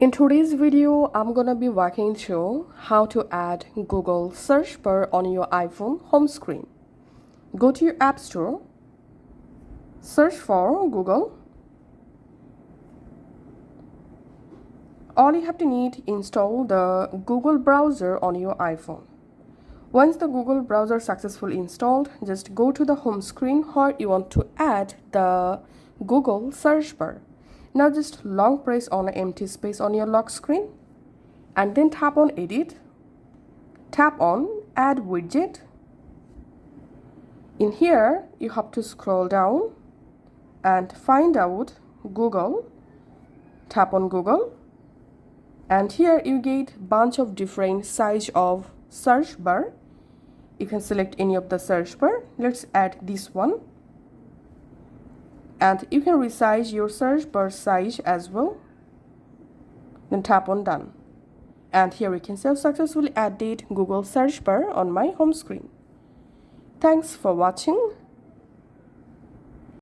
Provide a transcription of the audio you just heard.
In today's video, I'm gonna be walking through how to add Google search bar on your iPhone home screen. Go to your App Store, search for Google. All you have to need, install the Google browser on your iPhone. Once the Google browser successfully installed, just go to the home screen where you want to add the Google search bar. Now just long press on an empty space on your lock screen and then tap on Edit. Tap on Add Widget. In here, you have to scroll down and find out Google. Tap on Google. And here you get bunch of different size of search bar. You can select any of the search bar. Let's add this one. And you can resize your search bar size as well. Then tap on Done. And here we can see I've successfully added Google search bar on my home screen. Thanks for watching.